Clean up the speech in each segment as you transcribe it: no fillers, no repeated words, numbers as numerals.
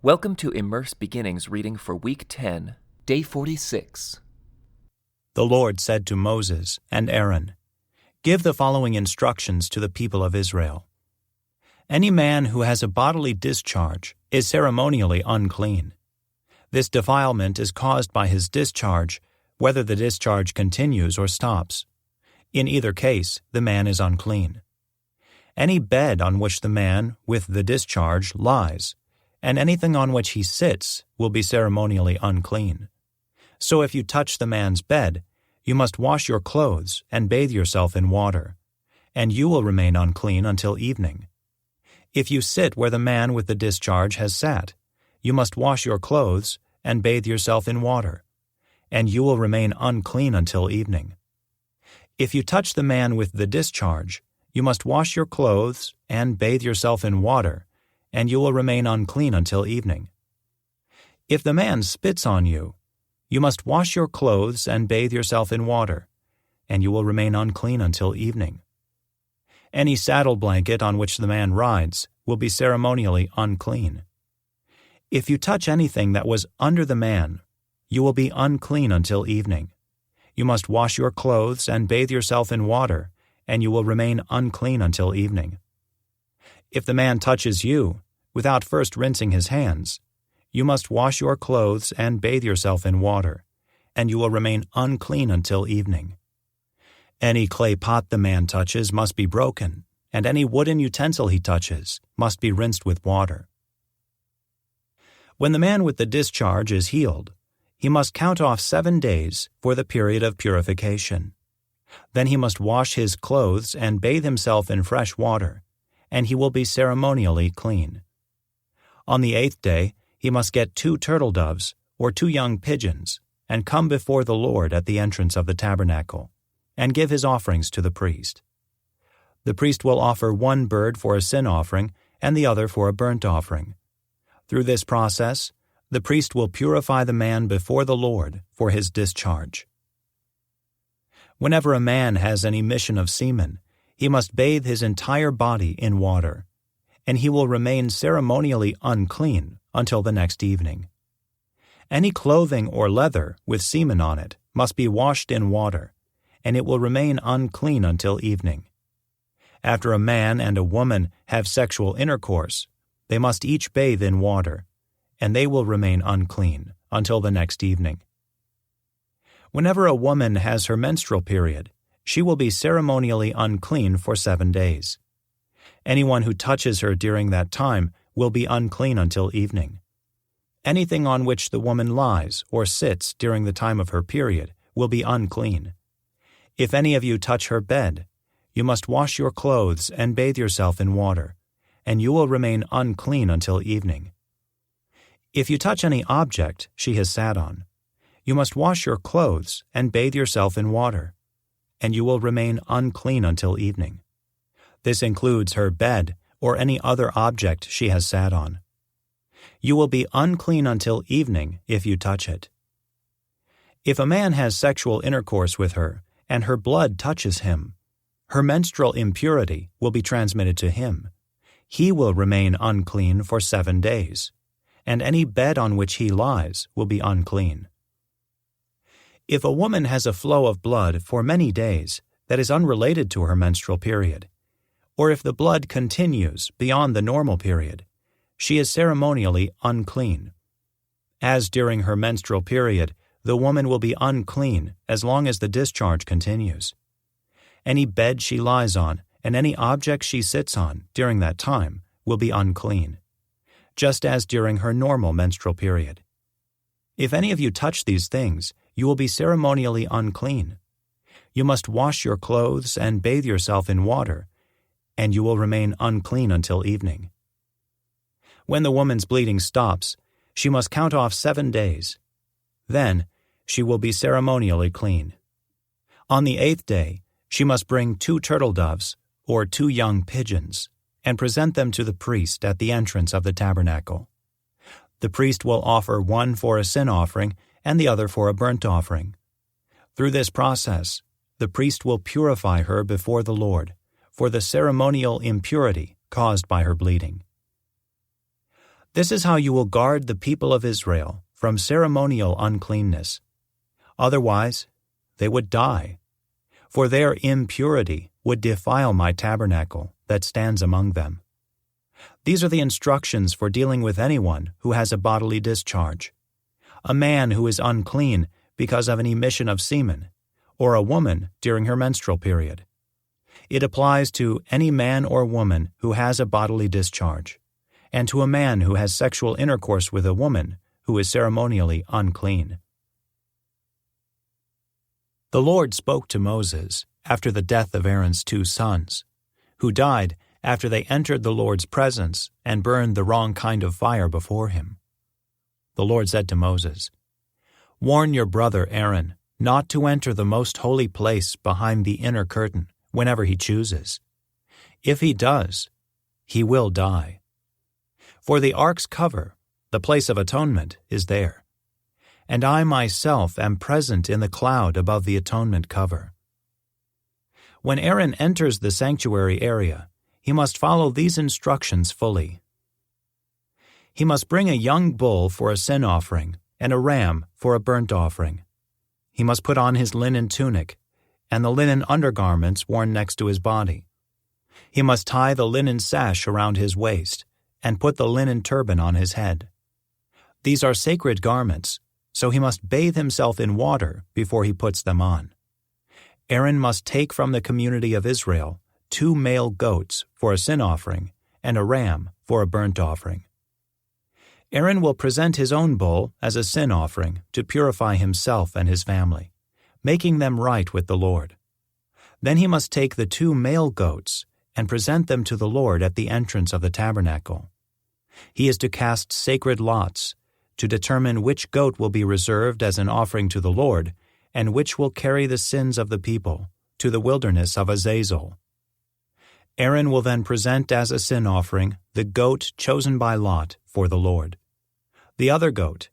Welcome to Immerse Beginnings reading for Week 10, Day 46. The Lord said to Moses and Aaron, "Give the following instructions to the people of Israel. Any man who has a bodily discharge is ceremonially unclean. This defilement is caused by his discharge, whether the discharge continues or stops. In either case, the man is unclean. Any bed on which the man with the discharge lies, and anything on which he sits will be ceremonially unclean. So if you touch the man's bed, you must wash your clothes and bathe yourself in water, and you will remain unclean until evening. If you sit where the man with the discharge has sat, you must wash your clothes and bathe yourself in water, and you will remain unclean until evening. If you touch the man with the discharge, you must wash your clothes and bathe yourself in water, and you will remain unclean until evening. If the man spits on you, you must wash your clothes and bathe yourself in water, and you will remain unclean until evening. Any saddle blanket on which the man rides will be ceremonially unclean. If you touch anything that was under the man, you will be unclean until evening. You must wash your clothes and bathe yourself in water, and you will remain unclean until evening. If the man touches you, without first rinsing his hands, you must wash your clothes and bathe yourself in water, and you will remain unclean until evening. Any clay pot the man touches must be broken, and any wooden utensil he touches must be rinsed with water. When the man with the discharge is healed, he must count off 7 days for the period of purification. Then he must wash his clothes and bathe himself in fresh water, and he will be ceremonially clean. On the 8th day, he must get 2 turtle doves or 2 young pigeons and come before the Lord at the entrance of the tabernacle and give his offerings to the priest. The priest will offer one bird for a sin offering and the other for a burnt offering. Through this process, the priest will purify the man before the Lord for his discharge. Whenever a man has an emission of semen, he must bathe his entire body in water, and he will remain ceremonially unclean until the next evening. Any clothing or leather with semen on it must be washed in water, and it will remain unclean until evening. After a man and a woman have sexual intercourse, they must each bathe in water, and they will remain unclean until the next evening. Whenever a woman has her menstrual period, she will be ceremonially unclean for 7 days. Anyone who touches her during that time will be unclean until evening. Anything on which the woman lies or sits during the time of her period will be unclean. If any of you touch her bed, you must wash your clothes and bathe yourself in water, and you will remain unclean until evening. If you touch any object she has sat on, you must wash your clothes and bathe yourself in water, and you will remain unclean until evening. This includes her bed or any other object she has sat on. You will be unclean until evening if you touch it. If a man has sexual intercourse with her and her blood touches him, her menstrual impurity will be transmitted to him. He will remain unclean for 7 days, and any bed on which he lies will be unclean. If a woman has a flow of blood for many days that is unrelated to her menstrual period, or if the blood continues beyond the normal period, she is ceremonially unclean. As during her menstrual period, the woman will be unclean as long as the discharge continues. Any bed she lies on and any object she sits on during that time will be unclean, just as during her normal menstrual period. If any of you touch these things, you will be ceremonially unclean. You must wash your clothes and bathe yourself in water, and you will remain unclean until evening. When the woman's bleeding stops, she must count off 7 days. Then she will be ceremonially clean. On the 8th day, she must bring 2 turtle doves or 2 young pigeons and present them to the priest at the entrance of the tabernacle. The priest will offer one for a sin offering and the other for a burnt offering. Through this process, the priest will purify her before the Lord for the ceremonial impurity caused by her bleeding. This is how you will guard the people of Israel from ceremonial uncleanness. Otherwise, they would die, for their impurity would defile my tabernacle that stands among them. These are the instructions for dealing with anyone who has a bodily discharge, a man who is unclean because of an emission of semen, or a woman during her menstrual period. It applies to any man or woman who has a bodily discharge, and to a man who has sexual intercourse with a woman who is ceremonially unclean. The Lord spoke to Moses after the death of Aaron's 2 sons, who died after they entered the Lord's presence and burned the wrong kind of fire before him. The Lord said to Moses, "Warn your brother Aaron not to enter the most holy place behind the inner curtain whenever he chooses. If he does, he will die. For the ark's cover, the place of atonement, is there, and I myself am present in the cloud above the atonement cover. When Aaron enters the sanctuary area, he must follow these instructions fully. He must bring a young bull for a sin offering and a ram for a burnt offering. He must put on his linen tunic and the linen undergarments worn next to his body. He must tie the linen sash around his waist and put the linen turban on his head. These are sacred garments, so he must bathe himself in water before he puts them on. Aaron must take from the community of Israel 2 male goats for a sin offering and a ram for a burnt offering. Aaron will present his own bull as a sin offering to purify himself and his family, making them right with the Lord. Then he must take the 2 male goats and present them to the Lord at the entrance of the tabernacle. He is to cast sacred lots to determine which goat will be reserved as an offering to the Lord and which will carry the sins of the people to the wilderness of Azazel. Aaron will then present as a sin offering the goat chosen by lot for the Lord. The other goat,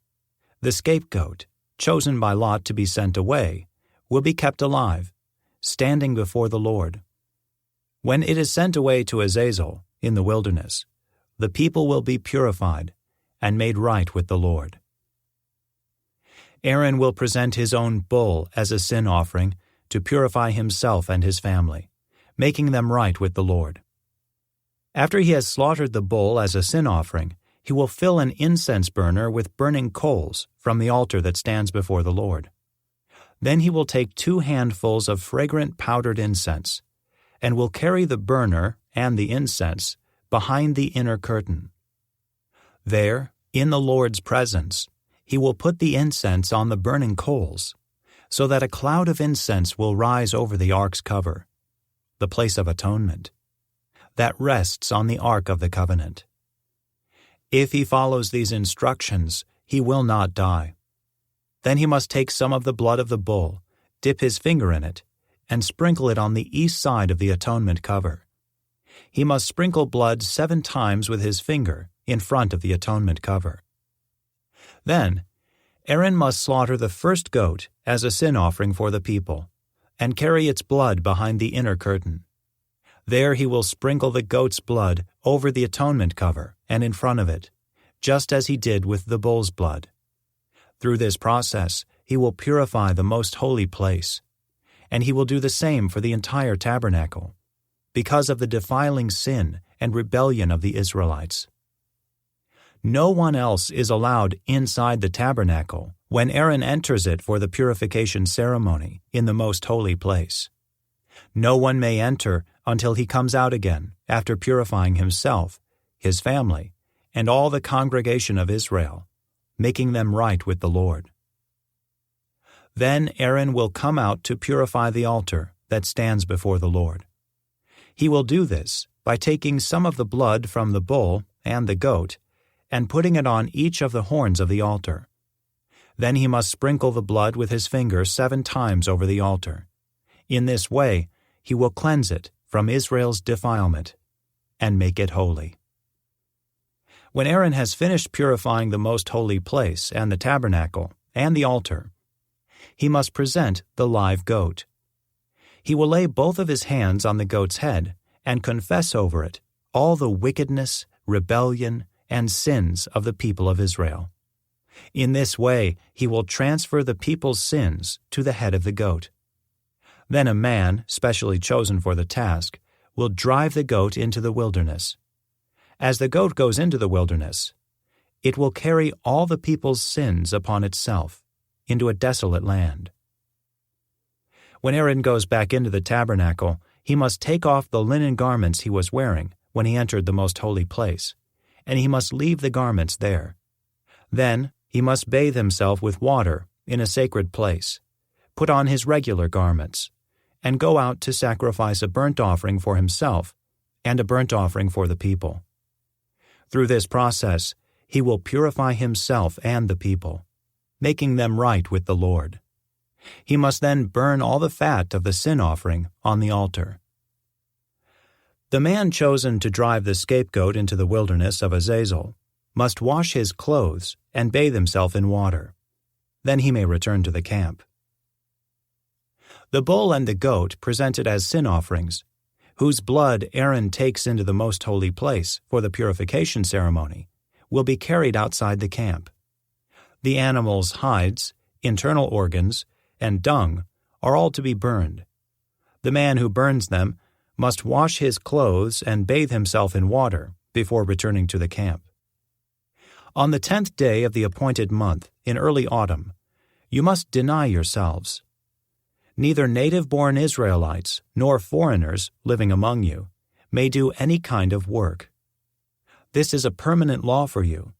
the scapegoat, chosen by lot to be sent away, will be kept alive, standing before the Lord. When it is sent away to Azazel in the wilderness, the people will be purified and made right with the Lord. Aaron will present his own bull as a sin offering to purify himself and his family, making them right with the Lord. After he has slaughtered the bull as a sin offering, he will fill an incense burner with burning coals from the altar that stands before the Lord. Then he will take 2 handfuls of fragrant powdered incense, and will carry the burner and the incense behind the inner curtain. There, in the Lord's presence, he will put the incense on the burning coals, so that a cloud of incense will rise over the ark's cover, the place of atonement, that rests on the ark of the covenant. If he follows these instructions, he will not die. Then he must take some of the blood of the bull, dip his finger in it, and sprinkle it on the east side of the atonement cover. He must sprinkle blood 7 times with his finger in front of the atonement cover. Then, Aaron must slaughter the first goat as a sin offering for the people, and carry its blood behind the inner curtain. There he will sprinkle the goat's blood over the atonement cover and in front of it, just as he did with the bull's blood. Through this process, he will purify the most holy place, and he will do the same for the entire tabernacle, because of the defiling sin and rebellion of the Israelites. No one else is allowed inside the tabernacle when Aaron enters it for the purification ceremony in the most holy place. No one may enter until he comes out again after purifying himself, his family, and all the congregation of Israel, making them right with the Lord. Then Aaron will come out to purify the altar that stands before the Lord. He will do this by taking some of the blood from the bull and the goat and putting it on each of the horns of the altar. Then he must sprinkle the blood with his finger 7 times over the altar. In this way, he will cleanse it from Israel's defilement and make it holy. When Aaron has finished purifying the most holy place and the tabernacle and the altar, he must present the live goat. He will lay both of his hands on the goat's head and confess over it all the wickedness, rebellion, and sins of the people of Israel. In this way he will transfer the people's sins to the head of the goat. Then a man, specially chosen for the task, will drive the goat into the wilderness. As the goat goes into the wilderness, it will carry all the people's sins upon itself into a desolate land. When Aaron goes back into the tabernacle, he must take off the linen garments he was wearing when he entered the most holy place, and he must leave the garments there. Then he must bathe himself with water in a sacred place, put on his regular garments, and go out to sacrifice a burnt offering for himself and a burnt offering for the people. Through this process, he will purify himself and the people, making them right with the Lord. He must then burn all the fat of the sin offering on the altar. The man chosen to drive the scapegoat into the wilderness of Azazel must wash his clothes and bathe himself in water. Then he may return to the camp. The bull and the goat presented as sin offerings, whose blood Aaron takes into the most holy place for the purification ceremony, will be carried outside the camp. The animal's hides, internal organs, and dung are all to be burned. The man who burns them must wash his clothes and bathe himself in water before returning to the camp. On the 10th day of the appointed month, in early autumn, you must deny yourselves. Neither native-born Israelites nor foreigners living among you may do any kind of work. This is a permanent law for you.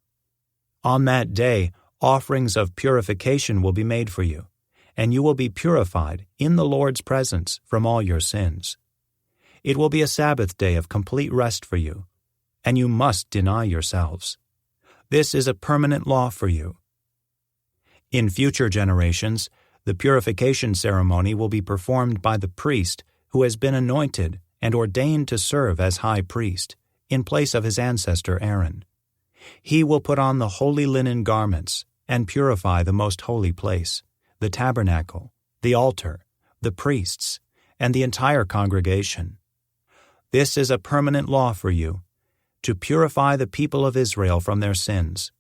On that day, offerings of purification will be made for you, and you will be purified in the Lord's presence from all your sins. It will be a Sabbath day of complete rest for you, and you must deny yourselves. This is a permanent law for you. In future generations, the purification ceremony will be performed by the priest who has been anointed and ordained to serve as high priest in place of his ancestor Aaron. He will put on the holy linen garments and purify the most holy place, the tabernacle, the altar, the priests, and the entire congregation. This is a permanent law for you, to purify the people of Israel from their sins,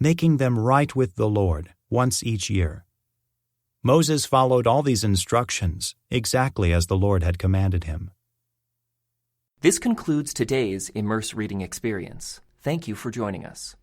making them right with the Lord once each year. Moses followed all these instructions exactly as the Lord had commanded him. This concludes today's Immerse Reading Experience. Thank you for joining us.